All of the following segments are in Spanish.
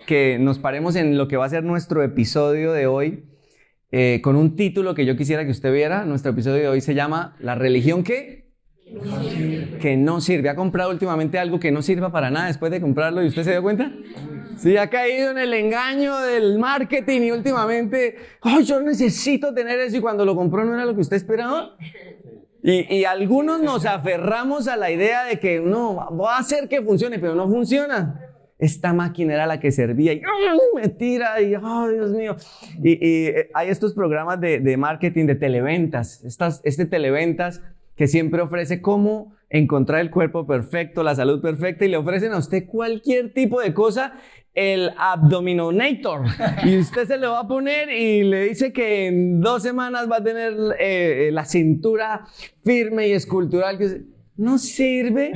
que nos paremos en lo que va a ser nuestro episodio de hoy, con un título que yo quisiera que usted viera. Nuestro episodio de hoy se llama ¿La religión qué? Que no sirve. ¿Ha comprado últimamente algo que no sirva para nada después de comprarlo y usted se dio cuenta? Sí, ha caído en el engaño del marketing y últimamente, ¡ay, yo necesito tener eso! Y cuando lo compró no era lo que usted esperaba. Y algunos nos aferramos a la idea de que no, va a hacer que funcione, pero no funciona. Esta máquina era la que servía y me tira y ¡oh, Dios mío! Y hay estos programas de marketing de televentas, este televentas que siempre ofrece cómo encontrar el cuerpo perfecto, la salud perfecta, y le ofrecen a usted cualquier tipo de cosa, el Abdominator, y usted se lo va a poner y le dice que en 2 semanas va a tener la cintura firme y escultural. No sirve,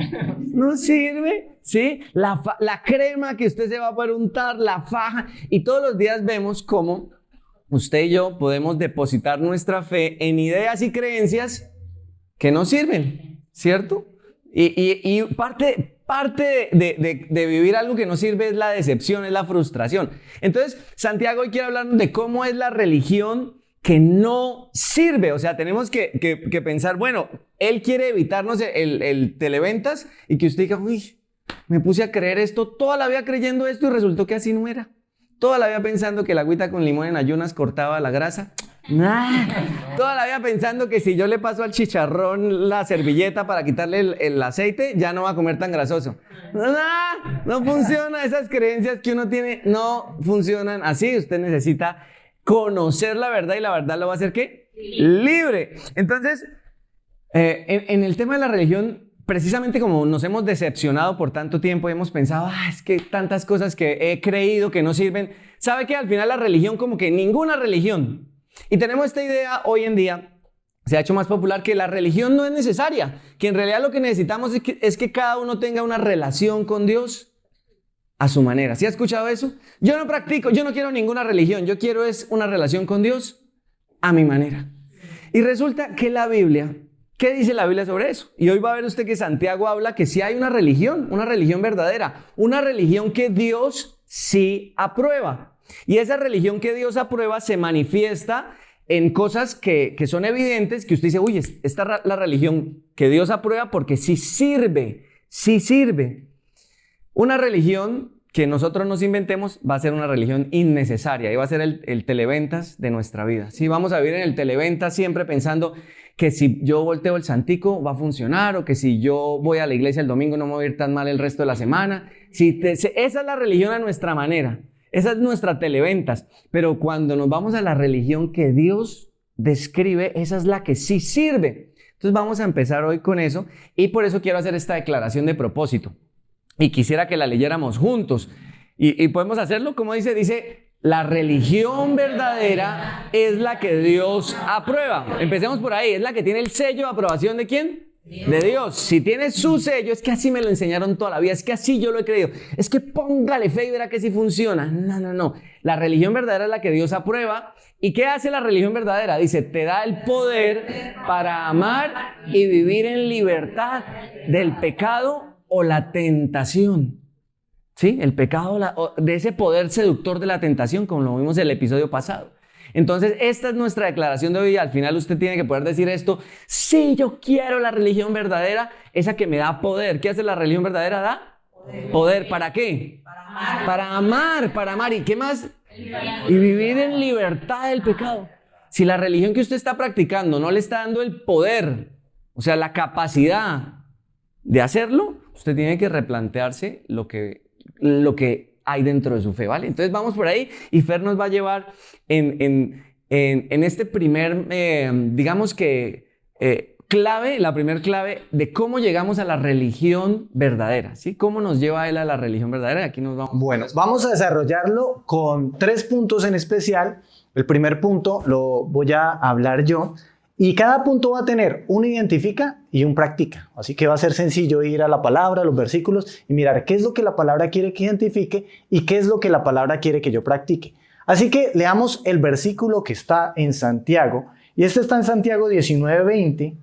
no sirve, ¿sí? La crema que usted se va a poder untar, la faja, y todos los días vemos cómo usted y yo podemos depositar nuestra fe en ideas y creencias que no sirven, ¿cierto? Y parte de vivir algo que no sirve es la decepción, es la frustración. Entonces, Santiago hoy quiere hablarnos de cómo es la religión que no sirve. O sea, tenemos que pensar, bueno, él quiere evitarnos el televentas y que usted diga, uy, me puse a creer esto, toda la vida creyendo esto y resultó que así no era. Toda la vida pensando que la agüita con limón en ayunas cortaba la grasa. Toda la vida pensando que si yo le paso al chicharrón la servilleta para quitarle el aceite, ya no va a comer tan grasoso. No funciona. Esas creencias que uno tiene no funcionan así. Usted necesita conocer la verdad y la verdad lo va a hacer ¿qué? Libre. Entonces, en el tema de la religión, precisamente como nos hemos decepcionado por tanto tiempo y hemos pensado, es que tantas cosas que he creído que no sirven. ¿Sabe que al final la religión, como que ninguna religión? Y tenemos esta idea hoy en día, se ha hecho más popular, que la religión no es necesaria, que en realidad lo que necesitamos es que cada uno tenga una relación con Dios a su manera. ¿Sí ha escuchado eso? Yo no practico, yo no quiero ninguna religión, yo quiero es una relación con Dios a mi manera. Y resulta que la Biblia, ¿qué dice la Biblia sobre eso? Y hoy va a ver usted que Santiago habla que sí hay una religión verdadera, una religión que Dios sí aprueba. Y esa religión que Dios aprueba se manifiesta en cosas que son evidentes, que usted dice, uy, esta es la religión que Dios aprueba porque sí sirve, sí sirve. Una religión que nosotros nos inventemos va a ser una religión innecesaria y va a ser el televentas de nuestra vida. Sí, vamos a vivir en el televentas siempre pensando que si yo volteo el santico va a funcionar, o que si yo voy a la iglesia el domingo no me voy a ir tan mal el resto de la semana. Esa es la religión a nuestra manera. Esa es nuestra televentas, pero cuando nos vamos a la religión que Dios describe, esa es la que sí sirve. Entonces vamos a empezar hoy con eso, y por eso quiero hacer esta declaración de propósito. Y quisiera que la leyéramos juntos. Y podemos hacerlo, como dice, la religión verdadera es la que Dios aprueba. Empecemos por ahí, es la que tiene el sello de aprobación ¿de quién? De Dios. Si tiene su sello, es que así me lo enseñaron toda la vida, es que así yo lo he creído, es que póngale fe y verá que sí funciona. No. La religión verdadera es la que Dios aprueba. ¿Y qué hace la religión verdadera? Dice, te da el poder para amar y vivir en libertad del pecado o la tentación. ¿Sí? El pecado, de ese poder seductor de la tentación, como lo vimos en el episodio pasado. Entonces, esta es nuestra declaración de hoy. Al final usted tiene que poder decir esto: sí, yo quiero la religión verdadera, esa que me da poder. ¿Qué hace la religión verdadera? Da poder. ¿Para qué? Para amar. ¿Y qué más? Y vivir en libertad del pecado. Si la religión que usted está practicando no le está dando el poder, o sea, la capacidad de hacerlo, usted tiene que replantearse lo que hay dentro de su fe, ¿vale? Entonces vamos por ahí y Fer nos va a llevar en este primer, digamos que clave, la primer clave de cómo llegamos a la religión verdadera, ¿sí? ¿Cómo nos lleva él a la religión verdadera? Aquí nos vamos. Bueno, vamos a desarrollarlo con 3 puntos en especial. El primer punto lo voy a hablar yo. Y cada punto va a tener un identifica y un practica. Así que va a ser sencillo ir a la palabra, a los versículos y mirar qué es lo que la palabra quiere que identifique y qué es lo que la palabra quiere que yo practique. Así que leamos el versículo que está en Santiago. Y este está en Santiago 19:20.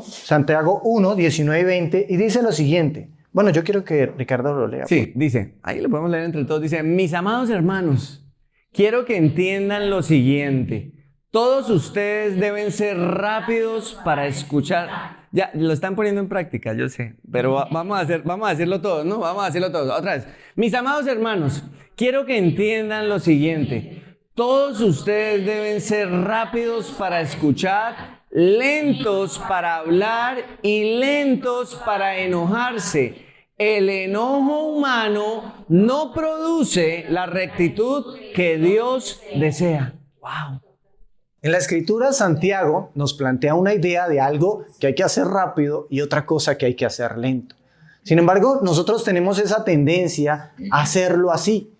Santiago 1, 19 y 20. Y dice lo siguiente: Bueno, yo quiero que Ricardo lo lea. Sí, dice, ahí lo podemos leer entre todos, dice, mis amados hermanos, quiero que entiendan lo siguiente. Todos ustedes deben ser rápidos para escuchar. Ya, lo están poniendo en práctica, yo sé, pero vamos a decirlo todos, ¿no? Vamos a decirlo todos. Otra vez. Mis amados hermanos, quiero que entiendan lo siguiente. Todos ustedes deben ser rápidos para escuchar, lentos para hablar y lentos para enojarse. El enojo humano no produce la rectitud que Dios desea. ¡Wow! En la escritura, Santiago nos plantea una idea de algo que hay que hacer rápido y otra cosa que hay que hacer lento. Sin embargo, nosotros tenemos esa tendencia a hacerlo así.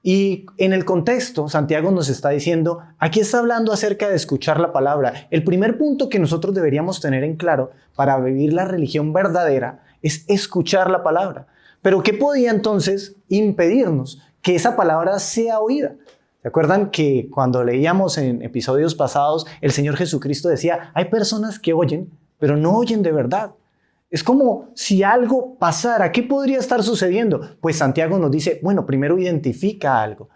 Y en el contexto, Santiago nos está diciendo, aquí está hablando acerca de escuchar la palabra. El primer punto que nosotros deberíamos tener en claro para vivir la religión verdadera es escuchar la palabra. Pero ¿qué podía entonces impedirnos que esa palabra sea oída? ¿Se acuerdan que cuando leíamos en episodios pasados, el Señor Jesucristo decía, hay personas que oyen, pero no oyen de verdad? Es como si algo pasara. ¿Qué podría estar sucediendo? Pues Santiago nos dice, bueno, primero identifica algo.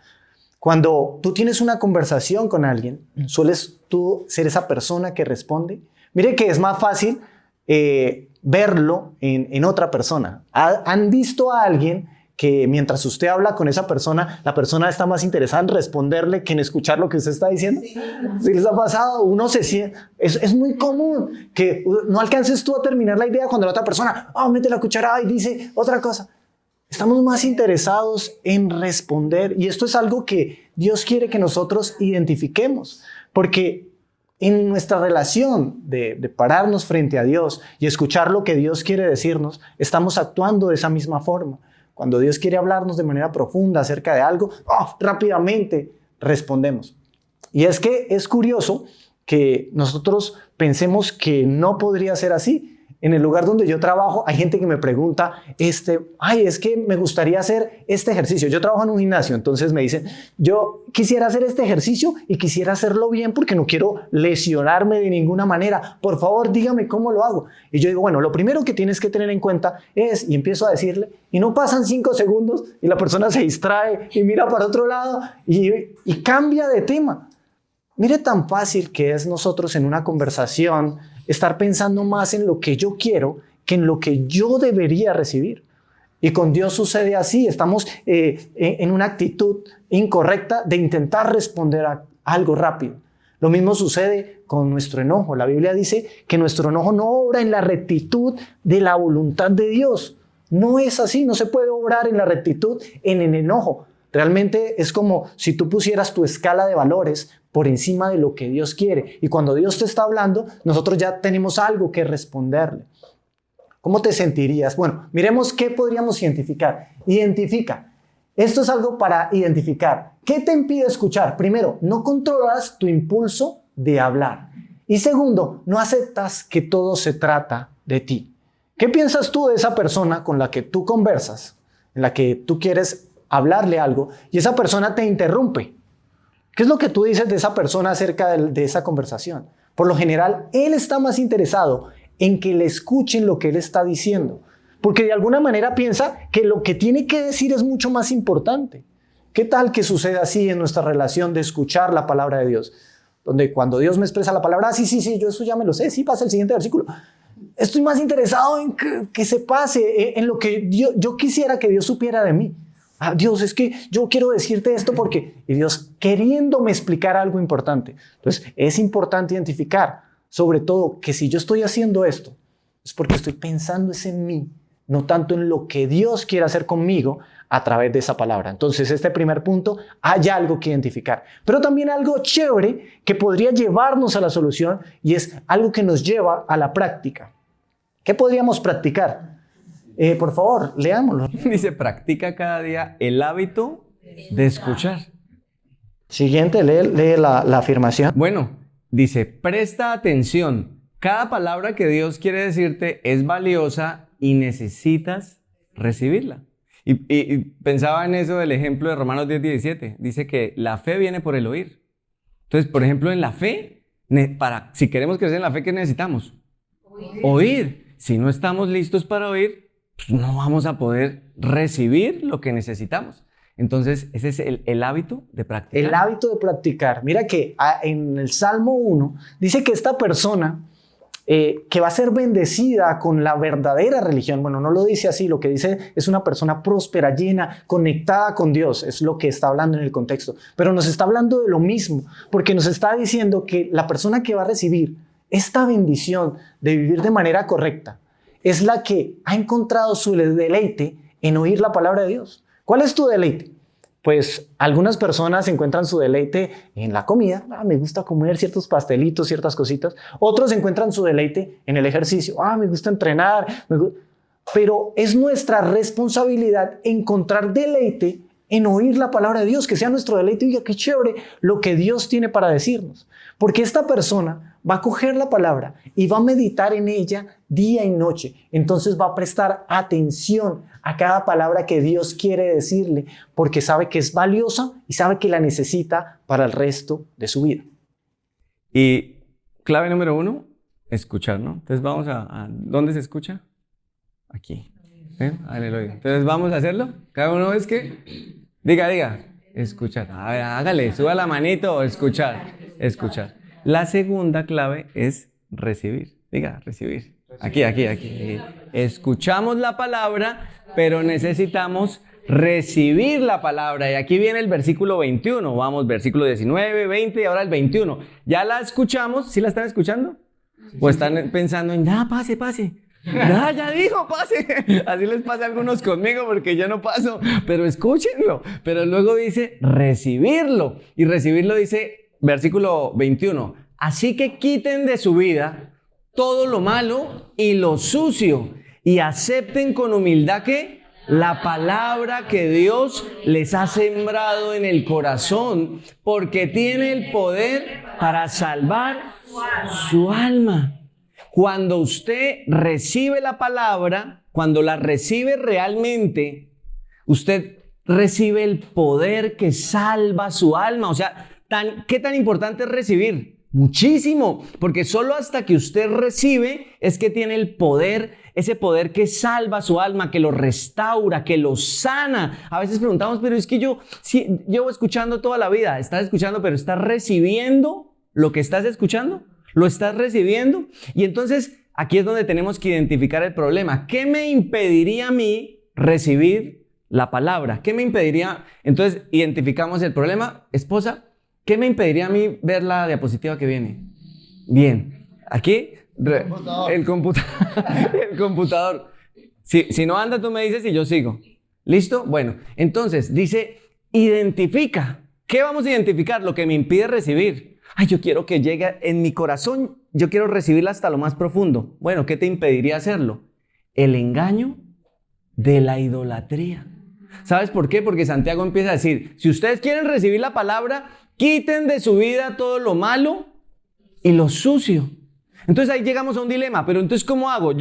Cuando tú tienes una conversación con alguien, ¿sueles tú ser esa persona que responde? Mire que es más fácil verlo en otra persona. ¿Han visto a alguien que mientras usted habla con esa persona, la persona está más interesada en responderle que en escuchar lo que usted está diciendo? ¿Sí les ha pasado? Uno se siente... Es muy común que no alcances tú a terminar la idea cuando la otra persona mete la cuchara y dice otra cosa. Estamos más interesados en responder y esto es algo que Dios quiere que nosotros identifiquemos, porque en nuestra relación de pararnos frente a Dios y escuchar lo que Dios quiere decirnos, estamos actuando de esa misma forma. Cuando Dios quiere hablarnos de manera profunda acerca de algo, rápidamente respondemos. Y es que es curioso que nosotros pensemos que no podría ser así. En el lugar donde yo trabajo hay gente que me pregunta, es que me gustaría hacer este ejercicio. Yo trabajo en un gimnasio, entonces me dicen, yo quisiera hacer este ejercicio y quisiera hacerlo bien porque no quiero lesionarme de ninguna manera. Por favor, dígame cómo lo hago. Y yo digo, bueno, lo primero que tienes que tener en cuenta es, y empiezo a decirle, y no pasan 5 segundos y la persona se distrae y mira para otro lado y cambia de tema. Mire tan fácil que es nosotros en una conversación estar pensando más en lo que yo quiero que en lo que yo debería recibir. Y con Dios sucede así, estamos en una actitud incorrecta de intentar responder a algo rápido. Lo mismo sucede con nuestro enojo. La Biblia dice que nuestro enojo no obra en la rectitud de la voluntad de Dios. No es así, no se puede obrar en la rectitud en el enojo. Realmente es como si tú pusieras tu escala de valores por encima de lo que Dios quiere. Y cuando Dios te está hablando, nosotros ya tenemos algo que responderle. ¿Cómo te sentirías? Bueno, miremos qué podríamos identificar. Identifica. Esto es algo para identificar. ¿Qué te impide escuchar? Primero, no controlas tu impulso de hablar. Y segundo, no aceptas que todo se trata de ti. ¿Qué piensas tú de esa persona con la que tú conversas, en la que tú quieres hablarle algo y esa persona te interrumpe? ¿Qué es lo que tú dices de esa persona acerca de esa conversación? Por lo general, él está más interesado en que le escuchen lo que él está diciendo, porque de alguna manera piensa que lo que tiene que decir es mucho más importante. ¿Qué tal que suceda así en nuestra relación de escuchar la palabra de Dios? Donde cuando Dios me expresa la palabra, sí, yo eso ya me lo sé, sí, pasa el siguiente versículo. Estoy más interesado en que se pase, en lo que yo quisiera que Dios supiera de mí. Dios, es que yo quiero decirte esto porque... Y Dios queriéndome explicar algo importante. Entonces, es importante identificar, sobre todo, que si yo estoy haciendo esto, es porque estoy pensando en mí, no tanto en lo que Dios quiere hacer conmigo a través de esa palabra. Entonces, este primer punto, hay algo que identificar. Pero también algo chévere que podría llevarnos a la solución y es algo que nos lleva a la práctica. ¿Qué podríamos practicar? Por favor, leámoslo. Dice, practica cada día el hábito de escuchar. Siguiente, lee la afirmación. Bueno, dice, presta atención. Cada palabra que Dios quiere decirte es valiosa y necesitas recibirla. Y pensaba en eso del ejemplo de Romanos 10:17. Dice que la fe viene por el oír. Entonces, por ejemplo, en la fe, si queremos crecer en la fe, ¿qué necesitamos? Oír. Si no estamos listos para oír, pues no vamos a poder recibir lo que necesitamos. Entonces, ese es el hábito de practicar. El hábito de practicar. Mira que en el Salmo 1 dice que esta persona que va a ser bendecida con la verdadera religión, bueno, no lo dice así, lo que dice es una persona próspera, llena, conectada con Dios, es lo que está hablando en el contexto, pero nos está hablando de lo mismo, porque nos está diciendo que la persona que va a recibir esta bendición de vivir de manera correcta es la que ha encontrado su deleite en oír la palabra de Dios. ¿Cuál es tu deleite? Pues algunas personas encuentran su deleite en la comida. Me gusta comer ciertos pastelitos, ciertas cositas. Otros encuentran su deleite en el ejercicio. Me gusta entrenar. Pero es nuestra responsabilidad encontrar deleite en oír la palabra de Dios, que sea nuestro deleite. Oiga, qué chévere lo que Dios tiene para decirnos. Porque esta persona va a coger la palabra y va a meditar en ella día y noche. Entonces va a prestar atención a cada palabra que Dios quiere decirle, porque sabe que es valiosa y sabe que la necesita para el resto de su vida. Y clave número 1, escuchar, ¿no? Entonces vamos a ¿dónde se escucha? Aquí. Aleluya. Entonces vamos a hacerlo. Cada uno es que diga, escuchar. A ver, hágale, suba la manito, escuchar. La segunda clave es recibir. Diga, recibir. Aquí. Escuchamos la palabra, pero necesitamos recibir la palabra. Y aquí viene el versículo 21. Vamos, versículo 19, 20 y ahora el 21. ¿Ya la escuchamos? ¿Sí la están escuchando? ¿O están pensando en, pase? Ya dijo, pase. Así les pasa a algunos conmigo porque yo no paso. Pero escúchenlo. Pero luego dice recibirlo. Y recibirlo dice, versículo 21. Así que quiten de su vida todo lo malo y lo sucio y acepten con humildad que la palabra que Dios les ha sembrado en el corazón, porque tiene el poder para salvar su alma. Cuando usted recibe la palabra, cuando la recibe realmente, usted recibe el poder que salva su alma. O sea, ¿qué tan importante es recibir? Muchísimo, porque solo hasta que usted recibe es que tiene el poder, ese poder que salva su alma, que lo restaura, que lo sana. A veces preguntamos, pero es que yo llevo escuchando toda la vida. Estás escuchando, pero ¿estás recibiendo lo que estás escuchando? ¿Lo estás recibiendo? Y entonces aquí es donde tenemos que identificar el problema. ¿Qué me impediría a mí recibir la palabra? ¿Qué me impediría? Entonces identificamos el problema. Esposa, ¿qué me impediría a mí ver la diapositiva que viene? Bien. Aquí, el computador. Si no anda, tú me dices y yo sigo. ¿Listo? Bueno, entonces dice, identifica. ¿Qué vamos a identificar? Lo que me impide recibir. Yo quiero que llegue en mi corazón, yo quiero recibirla hasta lo más profundo. Bueno, ¿qué te impediría hacerlo? El engaño de la idolatría. ¿Sabes por qué? Porque Santiago empieza a decir, si ustedes quieren recibir la palabra, quiten de su vida todo lo malo y lo sucio. Entonces ahí llegamos a un dilema, pero entonces ¿cómo hago?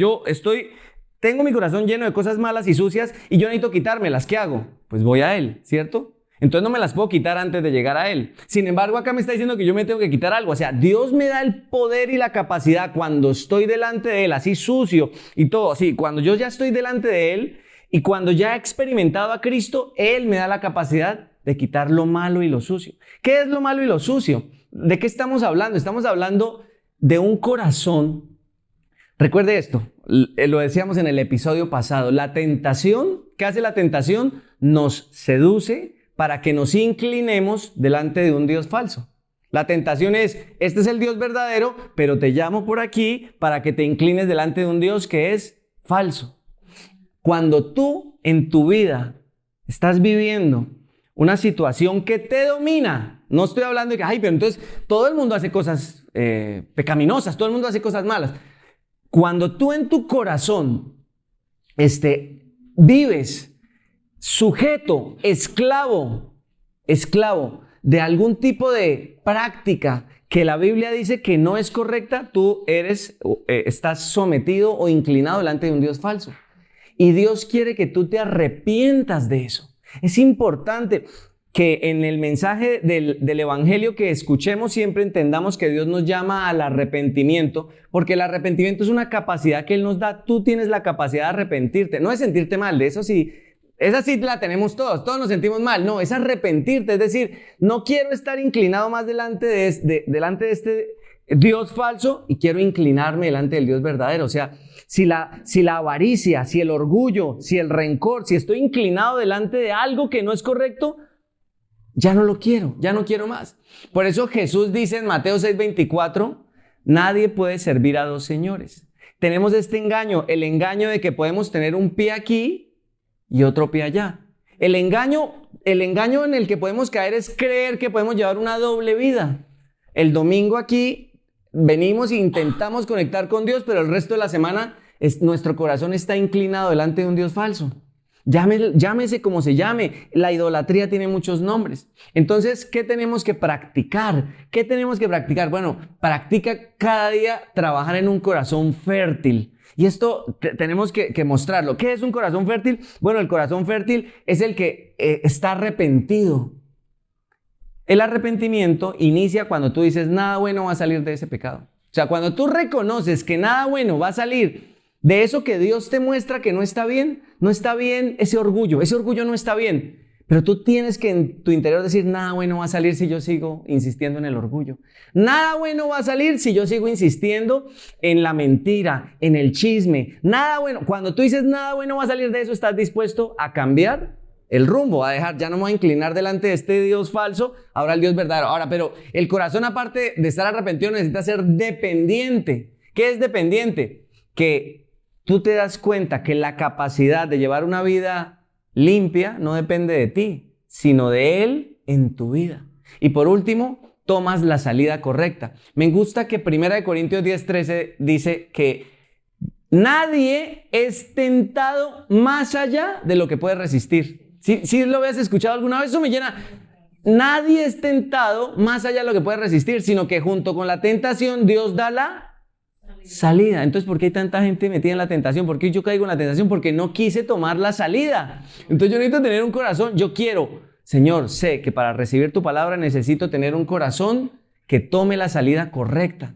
Tengo mi corazón lleno de cosas malas y sucias y yo necesito quitármelas. ¿Qué hago? Pues voy a Él, ¿cierto? Entonces no me las puedo quitar antes de llegar a Él. Sin embargo, acá me está diciendo que yo me tengo que quitar algo. O sea, Dios me da el poder y la capacidad cuando estoy delante de Él, así sucio y todo. Así, cuando yo ya estoy delante de Él y cuando ya he experimentado a Cristo, Él me da la capacidad de quitar lo malo y lo sucio. ¿Qué es lo malo y lo sucio? ¿De qué estamos hablando? Estamos hablando de un corazón. Recuerde esto, lo decíamos en el episodio pasado. La tentación, ¿qué hace la tentación? Nos seduce para que nos inclinemos delante de un Dios falso. La tentación es, este es el Dios verdadero, pero te llamo por aquí para que te inclines delante de un Dios que es falso. Cuando tú en tu vida estás viviendo una situación que te domina, no estoy hablando de que, pero entonces todo el mundo hace cosas pecaminosas, todo el mundo hace cosas malas. Cuando tú en tu corazón vives sujeto, esclavo de algún tipo de práctica que la Biblia dice que no es correcta, tú estás sometido o inclinado delante de un Dios falso. Y Dios quiere que tú te arrepientas de eso. Es importante. que en el mensaje del Evangelio que escuchemos siempre entendamos que Dios nos llama al arrepentimiento, porque el arrepentimiento es una capacidad que Él nos da. Tú tienes la capacidad de arrepentirte, no de sentirte mal, de eso sí. Esa sí la tenemos todos nos sentimos mal. No, es arrepentirte, es decir, no quiero estar inclinado más delante de este Dios falso y quiero inclinarme delante del Dios verdadero. O sea, si la avaricia, si el orgullo, si el rencor, si estoy inclinado delante de algo que no es correcto, ya no lo quiero, ya no quiero más. Por eso Jesús dice en Mateo 6:24, nadie puede servir a dos señores. Tenemos este engaño, el engaño de que podemos tener un pie aquí y otro pie allá. El engaño en el que podemos caer es creer que podemos llevar una doble vida. El domingo aquí venimos e intentamos conectar con Dios, pero el resto de la semana nuestro corazón está inclinado delante de un Dios falso. Llámese como se llame, la idolatría tiene muchos nombres. Entonces, ¿qué tenemos que practicar? ¿Qué tenemos que practicar? Bueno, practica cada día trabajar en un corazón fértil. Y esto tenemos que mostrarlo. ¿Qué es un corazón fértil? Bueno, el corazón fértil es el que está arrepentido. El arrepentimiento inicia cuando tú dices, nada bueno va a salir de ese pecado. O sea, cuando tú reconoces que nada bueno va a salir de eso que Dios te muestra que no está bien ese orgullo no está bien. Pero tú tienes que en tu interior decir, nada bueno va a salir si yo sigo insistiendo en el orgullo. Nada bueno va a salir si yo sigo insistiendo en la mentira, en el chisme. Nada bueno. Cuando tú dices nada bueno va a salir de eso, estás dispuesto a cambiar el rumbo, a dejar, ya no me voy a inclinar delante de este Dios falso, ahora el Dios verdadero. Ahora, pero el corazón, aparte de estar arrepentido, necesita ser dependiente. ¿Qué es dependiente? Que tú te das cuenta que la capacidad de llevar una vida limpia no depende de ti, sino de Él en tu vida. Y por último, tomas la salida correcta. Me gusta que 1 Corintios 10:13 dice que nadie es tentado más allá de lo que puede resistir. ¿Sí lo habías escuchado alguna vez? Eso me llena. Nadie es tentado más allá de lo que puede resistir, sino que junto con la tentación Dios da la salida. Entonces, ¿por qué hay tanta gente metida en la tentación? ¿Por qué yo caigo en la tentación? Porque no quise tomar la salida. Entonces yo necesito tener un corazón. Yo quiero, Señor, sé que para recibir tu palabra necesito tener un corazón que tome la salida correcta.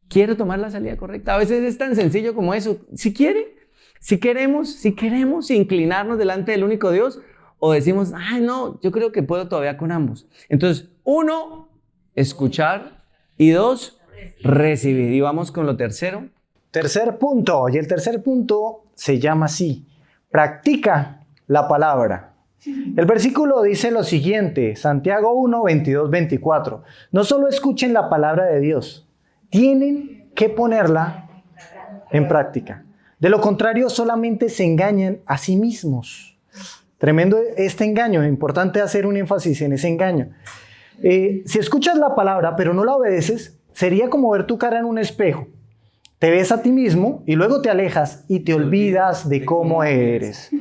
Quiero tomar la salida correcta. A veces es tan sencillo como eso. Si queremos inclinarnos delante del único Dios, o decimos, ay no, yo creo que puedo todavía con ambos. Entonces, 1, escuchar, y 2, recibir. Y vamos con lo tercero. Tercer punto, y el tercer punto se llama así: practica la palabra. El versículo dice lo siguiente, Santiago 1, 22, 24. No solo escuchen la palabra de Dios, tienen que ponerla en práctica. De lo contrario, solamente se engañan a sí mismos. Tremendo este engaño, es importante hacer un énfasis en ese engaño. Si escuchas la palabra pero no la obedeces, sería como ver tu cara en un espejo. Te ves a ti mismo y luego te alejas y te olvidas de cómo eres.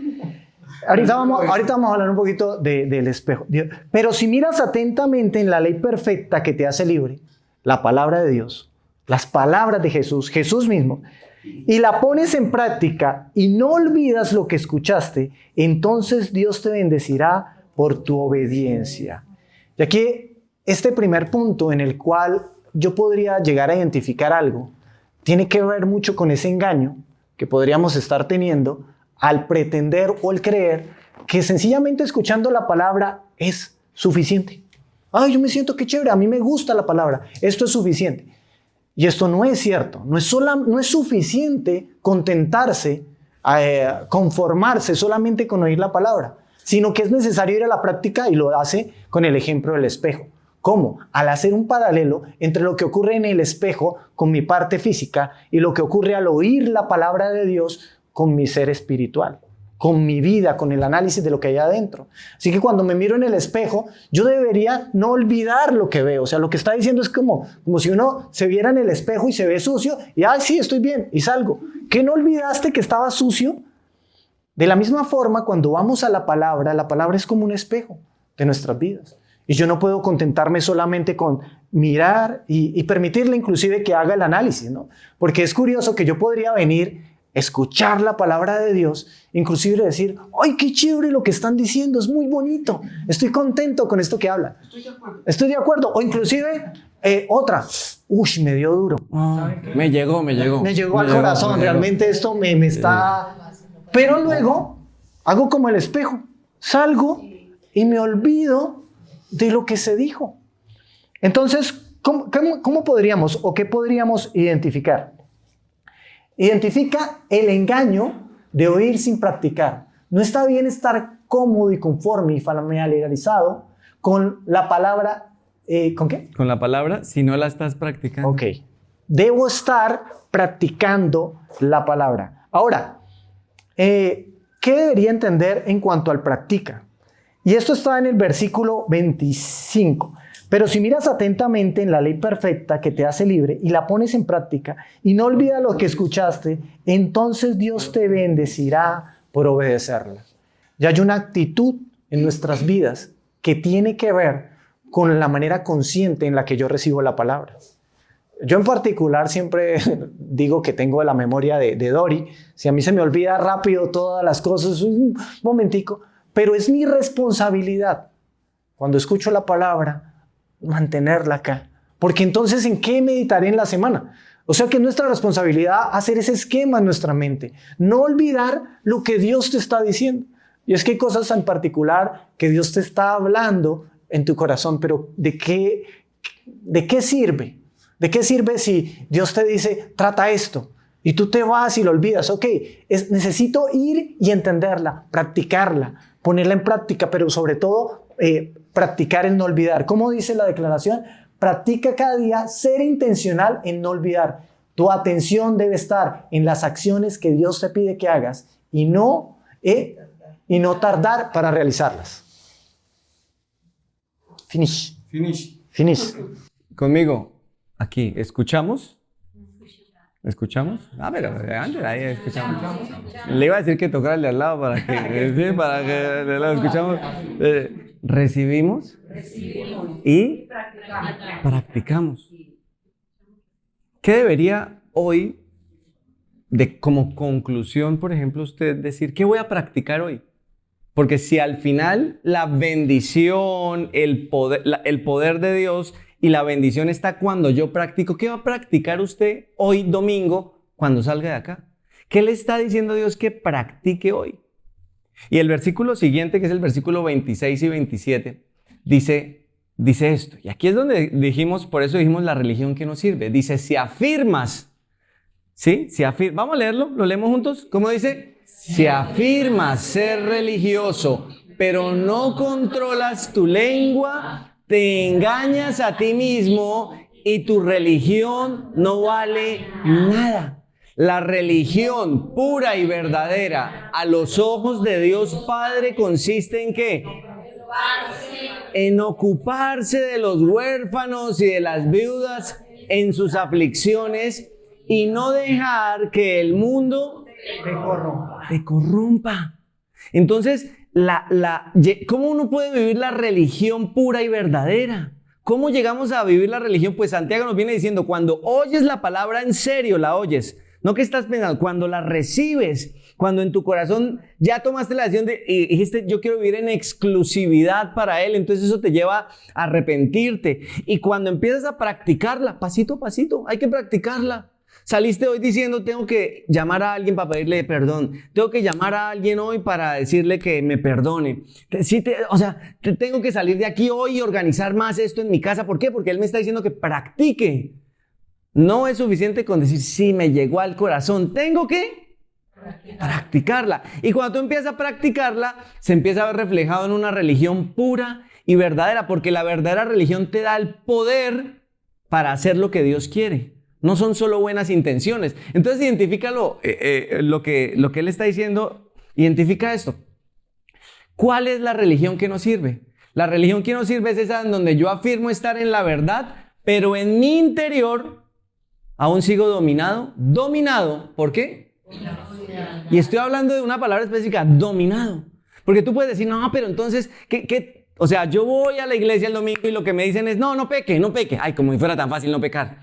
Ahorita vamos a hablar un poquito del espejo. Pero si miras atentamente en la ley perfecta que te hace libre, la palabra de Dios, las palabras de Jesús, Jesús mismo, y la pones en práctica y no olvidas lo que escuchaste, entonces Dios te bendecirá por tu obediencia. Y aquí este primer punto en el cual yo podría llegar a identificar algo, tiene que ver mucho con ese engaño que podríamos estar teniendo al pretender o el creer que sencillamente escuchando la palabra es suficiente. Ay, yo me siento que chévere, a mí me gusta la palabra, esto es suficiente. Y esto no es cierto, no es suficiente contentarse, conformarse solamente con oír la palabra, sino que es necesario ir a la práctica y lo hace con el ejemplo del espejo. ¿Cómo? Al hacer un paralelo entre lo que ocurre en el espejo con mi parte física y lo que ocurre al oír la palabra de Dios con mi ser espiritual, con mi vida, con el análisis de lo que hay adentro. Así que cuando me miro en el espejo, yo debería no olvidar lo que veo. O sea, lo que está diciendo es como si uno se viera en el espejo y se ve sucio y, ay, sí, estoy bien, y salgo. ¿Qué no olvidaste que estaba sucio? De la misma forma, cuando vamos a la palabra es como un espejo de nuestras vidas. Y yo no puedo contentarme solamente con mirar y permitirle inclusive que haga el análisis, ¿no? Porque es curioso que yo podría venir escuchar la palabra de Dios, inclusive decir, ¡ay, qué chévere lo que están diciendo! Es muy bonito. Estoy contento con esto que hablan. Estoy de acuerdo. O inclusive otra, ¡uy, me dio duro! Me llegó. Me llegó al corazón. Realmente esto me está... Pero luego hago como el espejo. Salgo y me olvido de lo que se dijo. Entonces, ¿cómo podríamos o qué podríamos identificar? Identifica el engaño de oír sin practicar. No está bien estar cómodo y conforme y familiarizado con la palabra. ¿Con qué? Con la palabra, si no la estás practicando. Ok. Debo estar practicando la palabra. Ahora, ¿qué debería entender en cuanto al practica? Y esto está en el versículo 25. Pero si miras atentamente en la ley perfecta que te hace libre y la pones en práctica y no olvidas lo que escuchaste, entonces Dios te bendecirá por obedecerla. Ya hay una actitud en nuestras vidas que tiene que ver con la manera consciente en la que yo recibo la palabra. Yo en particular siempre digo que tengo la memoria de Dory. Si a mí se me olvida rápido todas las cosas, un momentico, pero es mi responsabilidad cuando escucho la palabra mantenerla acá, porque entonces ¿en qué meditaré en la semana? O sea que es nuestra responsabilidad hacer ese esquema en nuestra mente, no olvidar lo que Dios te está diciendo. Y es que hay cosas en particular que Dios te está hablando en tu corazón, pero ¿de qué sirve? ¿De qué sirve si Dios te dice, trata esto? Y tú te vas y lo olvidas. Ok, necesito ir y entenderla, practicarla, ponerla en práctica, pero sobre todo practicar en no olvidar. ¿Cómo dice la declaración? Practica cada día ser intencional en no olvidar. Tu atención debe estar en las acciones que Dios te pide que hagas y no tardar para realizarlas. Finish. Conmigo, aquí, ¿escuchamos? ¿Escuchamos? Pero antes ahí escuchamos. Le iba a decir que tocara el de al lado para que lo escuchamos. Recibimos y practicamos. ¿Qué debería hoy, como conclusión, por ejemplo, usted decir, ¿qué voy a practicar hoy? Porque si al final la bendición, el poder de Dios y la bendición está cuando yo practico, ¿qué va a practicar usted hoy domingo cuando salga de acá? ¿Qué le está diciendo Dios que practique hoy? Y el versículo siguiente, que es el versículo 26 y 27, dice esto. Y aquí es donde dijimos, por eso dijimos la religión que nos sirve. Dice, si afirmas, ¿sí? Vamos a leerlo, lo leemos juntos. ¿Cómo dice? Si afirmas ser religioso, pero no controlas tu lengua, te engañas a ti mismo y tu religión no vale nada. La religión pura y verdadera a los ojos de Dios Padre consiste en ¿qué? En ocuparse de los huérfanos y de las viudas en sus aflicciones y no dejar que el mundo te corrompa. Entonces, ¿cómo uno puede vivir la religión pura y verdadera? ¿Cómo llegamos a vivir la religión? Pues Santiago nos viene diciendo, cuando oyes la palabra en serio, la oyes. No que estás pensando, cuando la recibes, cuando en tu corazón ya tomaste la decisión y dijiste, yo quiero vivir en exclusividad para Él, entonces eso te lleva a arrepentirte. Y cuando empiezas a practicarla, pasito a pasito, hay que practicarla. Saliste hoy diciendo, tengo que llamar a alguien para pedirle perdón. Tengo que llamar a alguien hoy para decirle que me perdone. Tengo que salir de aquí hoy y organizar más esto en mi casa. ¿Por qué? Porque Él me está diciendo que practique. No es suficiente con decir, sí, me llegó al corazón. Tengo que practicarla. Y cuando tú empiezas a practicarla, se empieza a ver reflejado en una religión pura y verdadera, porque la verdadera religión te da el poder para hacer lo que Dios quiere. No son solo buenas intenciones. Entonces, identifícalo, lo que Él está diciendo, identifica esto. ¿Cuál es la religión que nos sirve? La religión que nos sirve es esa en donde yo afirmo estar en la verdad, pero en mi interior aún sigo dominado. ¿Dominado? ¿Por qué? Y estoy hablando de una palabra específica, dominado. Porque tú puedes decir, no, pero entonces, ¿qué? O sea, yo voy a la iglesia el domingo y lo que me dicen es, no peque. Ay, como si fuera tan fácil no pecar.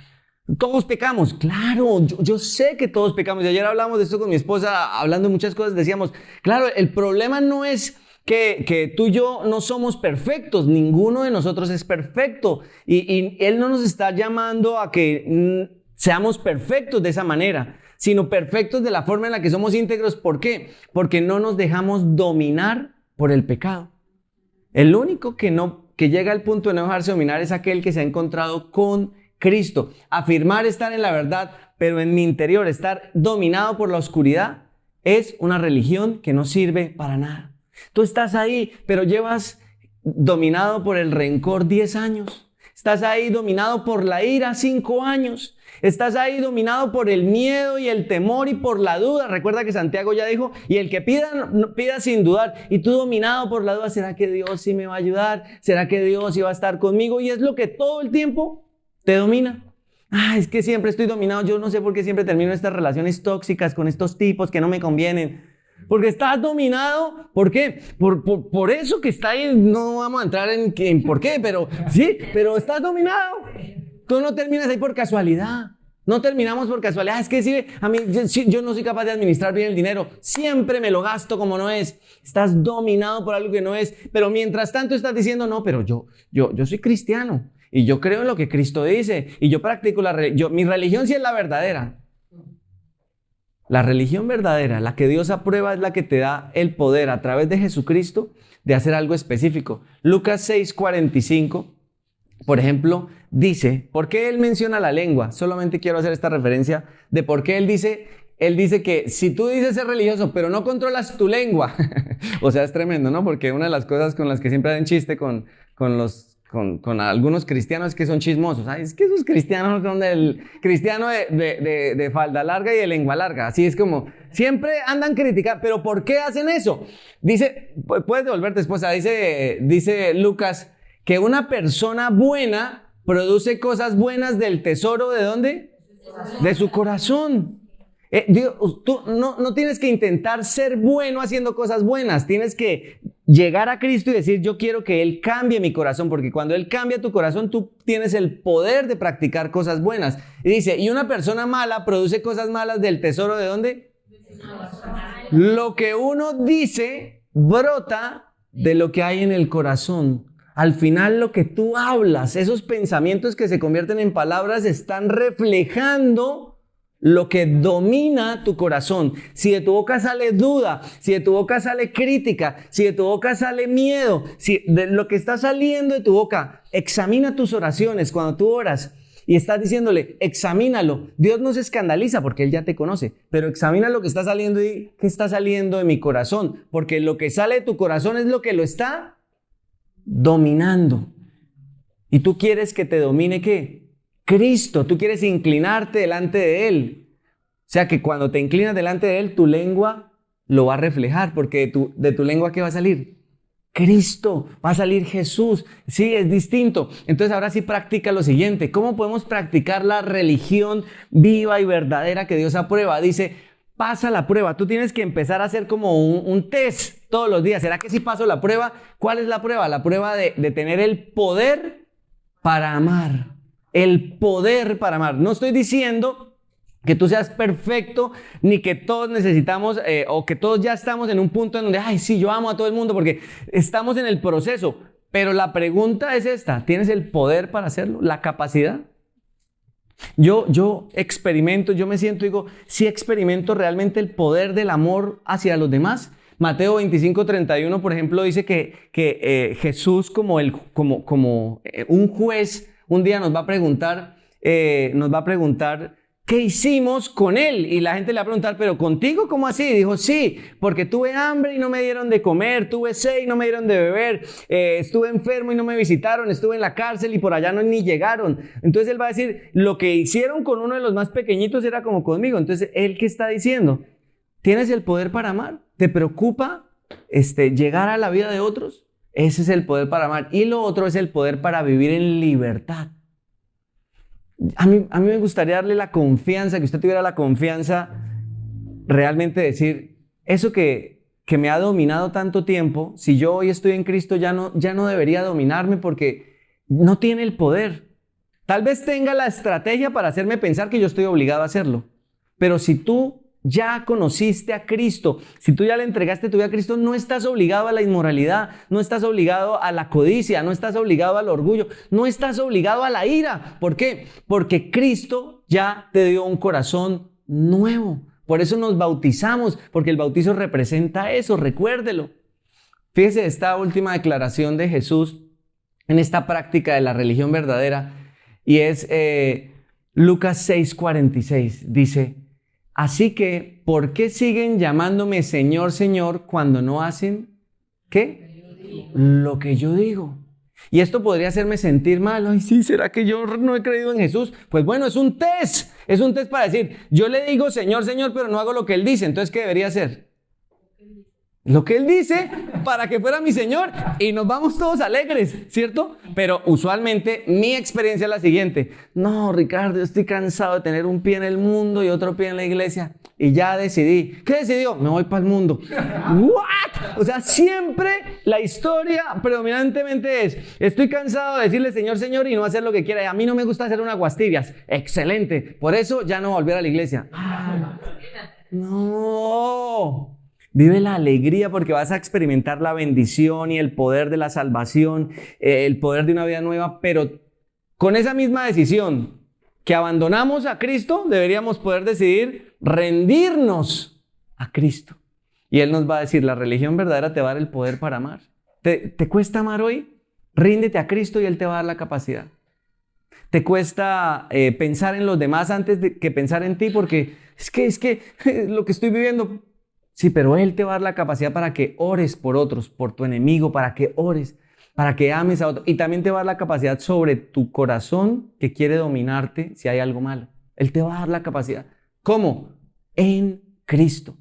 Todos pecamos, claro, yo sé que todos pecamos. Y ayer hablamos de esto con mi esposa, hablando de muchas cosas, decíamos, claro, el problema no es que tú y yo no somos perfectos, ninguno de nosotros es perfecto. Y Él no nos está llamando a que seamos perfectos de esa manera, sino perfectos de la forma en la que somos íntegros. ¿Por qué? Porque no nos dejamos dominar por el pecado. El único que llega al punto de no dejarse dominar es aquel que se ha encontrado con Cristo. Afirmar estar en la verdad, pero en mi interior estar dominado por la oscuridad, es una religión que no sirve para nada. Tú estás ahí, pero llevas dominado por el rencor 10 años. Estás ahí dominado por la ira 5 años. Estás ahí dominado por el miedo y el temor y por la duda. Recuerda que Santiago ya dijo, y el que pida, pida sin dudar. Y tú dominado por la duda, ¿será que Dios sí me va a ayudar? ¿Será que Dios sí va a estar conmigo? Y es lo que todo el tiempo te domina. Es que siempre estoy dominado. Yo no sé por qué siempre termino estas relaciones tóxicas con estos tipos que no me convienen. Porque estás dominado. ¿Por qué? Por eso que está ahí. No vamos a entrar en por qué, pero sí, pero estás dominado. Tú no terminas ahí por casualidad. No terminamos por casualidad. Es que sí, a mí, yo no soy capaz de administrar bien el dinero. Siempre me lo gasto como no es. Estás dominado por algo que no es. Pero mientras tanto estás diciendo, no, pero yo soy cristiano. Y yo creo en lo que Cristo dice. Y yo practico mi religión sí es la verdadera. La religión verdadera, la que Dios aprueba, es la que te da el poder a través de Jesucristo de hacer algo específico. Lucas 6:45, por ejemplo, dice, ¿por qué él menciona la lengua? Solamente quiero hacer esta referencia de por qué él dice que si tú dices ser religioso, pero no controlas tu lengua, o sea, es tremendo, ¿no? Porque una de las cosas con las que siempre hacen chiste con algunos cristianos es que son chismosos. Es que esos cristianos son del cristiano de falda larga y de lengua larga. Así es como, siempre andan criticando. ¿Pero por qué hacen eso? Dice, puedes devolverte, esposa, dice Lucas, que una persona buena produce cosas buenas del tesoro, ¿de dónde? De su corazón. Tú no tienes que intentar ser bueno haciendo cosas buenas. Tienes que llegar a Cristo y decir, yo quiero que Él cambie mi corazón, porque cuando Él cambia tu corazón, tú tienes el poder de practicar cosas buenas. Y dice, y una persona mala produce cosas malas del tesoro, ¿de dónde? Lo que uno dice brota de lo que hay en el corazón. Al final lo que tú hablas, esos pensamientos que se convierten en palabras, están reflejando lo que domina tu corazón. Si de tu boca sale duda, si de tu boca sale crítica, si de tu boca sale miedo, si de lo que está saliendo de tu boca, examina tus oraciones cuando tú oras y estás diciéndole, examínalo. Dios no se escandaliza porque Él ya te conoce, pero examina lo que está saliendo y qué está saliendo de mi corazón, porque lo que sale de tu corazón es lo que lo está dominando. Y tú quieres que te domine ¿qué? Cristo. Tú quieres inclinarte delante de Él. O sea que cuando te inclinas delante de Él, tu lengua lo va a reflejar, porque de tu lengua ¿qué va a salir? Cristo, va a salir Jesús. Sí, es distinto. Entonces ahora sí practica lo siguiente. ¿Cómo podemos practicar la religión viva y verdadera que Dios aprueba? Dice, pasa la prueba. Tú tienes que empezar a hacer como un test todos los días. ¿Será que sí paso la prueba? ¿Cuál es la prueba? La prueba de tener el poder para amar. El poder para amar. No estoy diciendo que tú seas perfecto, ni que todos necesitamos, o que todos ya estamos en un punto en donde, sí, yo amo a todo el mundo, porque estamos en el proceso. Pero la pregunta es esta, ¿tienes el poder para hacerlo? ¿La capacidad? Yo experimento, yo me siento, digo, sí experimento realmente el poder del amor hacia los demás. Mateo 25:31, por ejemplo, dice que Jesús como un juez un día nos va a preguntar, ¿qué hicimos con Él? Y la gente le va a preguntar, ¿pero contigo cómo así? Y dijo, sí, porque tuve hambre y no me dieron de comer, tuve sed y no me dieron de beber, estuve enfermo y no me visitaron, estuve en la cárcel y por allá ni llegaron. Entonces Él va a decir, lo que hicieron con uno de los más pequeñitos era como conmigo. Entonces, ¿Él qué está diciendo? ¿Tienes el poder para amar? ¿Te preocupa llegar a la vida de otros? Ese es el poder para amar. Y lo otro es el poder para vivir en libertad. A mí me gustaría darle la confianza, que usted tuviera la confianza realmente de decir, eso que me ha dominado tanto tiempo, si yo hoy estoy en Cristo ya no debería dominarme porque no tiene el poder. Tal vez tenga la estrategia para hacerme pensar que yo estoy obligado a hacerlo. Pero si tú ya conociste a Cristo, si tú ya le entregaste tu vida a Cristo, no estás obligado a la inmoralidad, no estás obligado a la codicia, no estás obligado al orgullo, no estás obligado a la ira. ¿Por qué? Porque Cristo ya te dio un corazón nuevo. Por eso nos bautizamos, porque el bautizo representa eso, recuérdelo. Fíjese esta última declaración de Jesús en esta práctica de la religión verdadera, y es Lucas 6:46. Dice: así que, ¿por qué siguen llamándome Señor, Señor, cuando no hacen ¿qué? Lo que yo digo. Y esto podría hacerme sentir mal. Ay, sí, ¿será que yo no he creído en Jesús? Pues bueno, es un test para decir, yo le digo Señor, Señor, pero no hago lo que Él dice. Entonces, ¿qué debería hacer? Lo que Él dice para que fuera mi Señor, y nos vamos todos alegres, ¿cierto? Pero usualmente mi experiencia es la siguiente: no, Ricardo, yo estoy cansado de tener un pie en el mundo y otro pie en la iglesia, y ya decidí. ¿Qué decidió? Me voy para el mundo. ¿What? O sea, siempre la historia predominantemente es: estoy cansado de decirle Señor, Señor y no hacer lo que quiera. Y a mí no me gusta hacer unas guastibias. Excelente. Por eso ya no voy a volver a la iglesia. No. Vive la alegría porque vas a experimentar la bendición y el poder de la salvación, el poder de una vida nueva, pero con esa misma decisión que abandonamos a Cristo, deberíamos poder decidir rendirnos a Cristo. Y Él nos va a decir, la religión verdadera te va a dar el poder para amar. ¿Te cuesta amar hoy? Ríndete a Cristo y Él te va a dar la capacidad. ¿Te cuesta pensar en los demás antes de que pensar en ti? Porque es que lo que estoy viviendo... Sí, pero Él te va a dar la capacidad para que ores por otros, por tu enemigo, para que ores, para que ames a otros. Y también te va a dar la capacidad sobre tu corazón que quiere dominarte si hay algo malo. Él te va a dar la capacidad. ¿Cómo? En Cristo.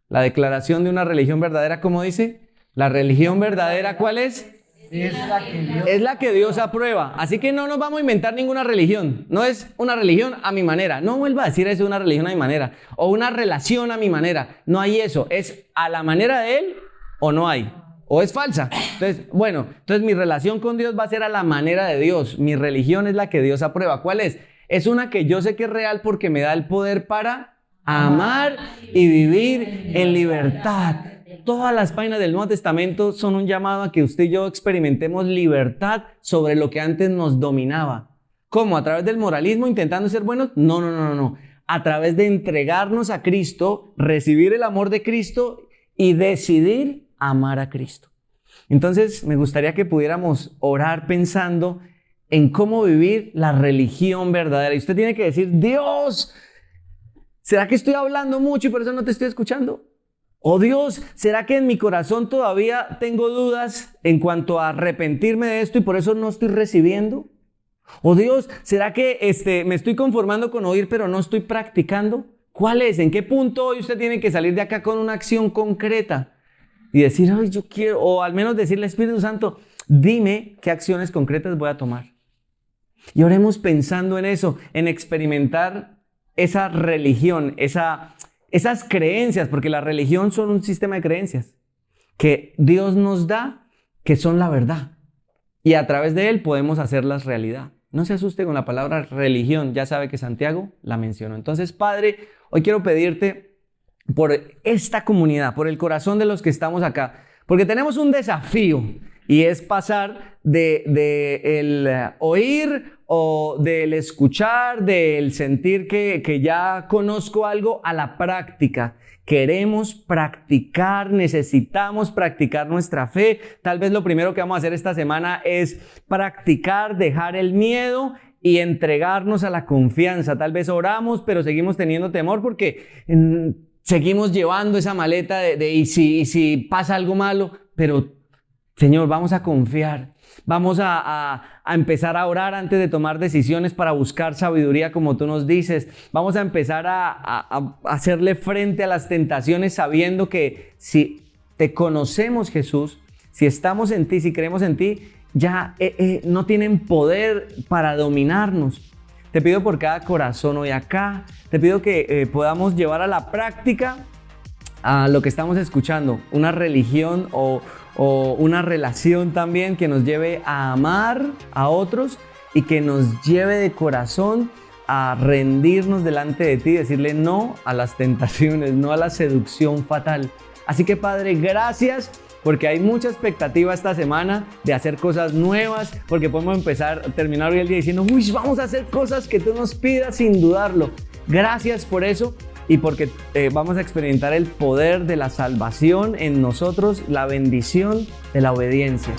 La declaración de una religión verdadera, ¿cómo dice? La religión verdadera, ¿cuál es? Es la que Dios aprueba. Así que no nos vamos a inventar ninguna religión. No es una religión a mi manera. No vuelva a decir eso, una religión a mi manera. O una relación a mi manera. No hay eso. Es a la manera de Él o no hay. O es falsa. Entonces mi relación con Dios va a ser a la manera de Dios. Mi religión es la que Dios aprueba. ¿Cuál es? Es una que yo sé que es real porque me da el poder para amar y vivir en libertad. Todas las páginas del Nuevo Testamento son un llamado a que usted y yo experimentemos libertad sobre lo que antes nos dominaba. ¿Cómo? ¿A través del moralismo intentando ser buenos? No. A través de entregarnos a Cristo, recibir el amor de Cristo y decidir amar a Cristo. Entonces, me gustaría que pudiéramos orar pensando en cómo vivir la religión verdadera. Y usted tiene que decir, Dios, ¿será que estoy hablando mucho y por eso no te estoy escuchando? Oh Dios, ¿será que en mi corazón todavía tengo dudas en cuanto a arrepentirme de esto y por eso no estoy recibiendo? Oh Dios, ¿será que me estoy conformando con oír pero no estoy practicando? ¿Cuál es? ¿En qué punto hoy usted tiene que salir de acá con una acción concreta? Y decir, ay, yo quiero, o al menos decirle, Espíritu Santo, dime qué acciones concretas voy a tomar. Y oremos pensando en eso, en experimentar esa religión, esas creencias, porque la religión son un sistema de creencias que Dios nos da, que son la verdad. Y a través de Él podemos hacerlas realidad. No se asuste con la palabra religión, ya sabe que Santiago la mencionó. Entonces, Padre, hoy quiero pedirte por esta comunidad, por el corazón de los que estamos acá, porque tenemos un desafío y es pasar del oír o del escuchar, del sentir que ya conozco algo a la práctica. Queremos practicar, necesitamos practicar nuestra fe. Tal vez lo primero que vamos a hacer esta semana es practicar, dejar el miedo y entregarnos a la confianza. Tal vez oramos, pero seguimos teniendo temor porque seguimos llevando esa maleta de y si pasa algo malo, pero Señor, vamos a confiar. Vamos a empezar a orar antes de tomar decisiones para buscar sabiduría como tú nos dices. Vamos a empezar a hacerle frente a las tentaciones sabiendo que si te conocemos, Jesús, si estamos en ti, si creemos en ti, ya no tienen poder para dominarnos. Te pido por cada corazón hoy acá. Te pido que podamos llevar a la práctica a lo que estamos escuchando, una religión o una relación también que nos lleve a amar a otros y que nos lleve de corazón a rendirnos delante de ti y decirle no a las tentaciones, no a la seducción fatal. Así que Padre, gracias porque hay mucha expectativa esta semana de hacer cosas nuevas, porque podemos terminar hoy el día diciendo, uy, vamos a hacer cosas que tú nos pidas sin dudarlo. Gracias por eso y porque vamos a experimentar el poder de la salvación en nosotros, la bendición de la obediencia.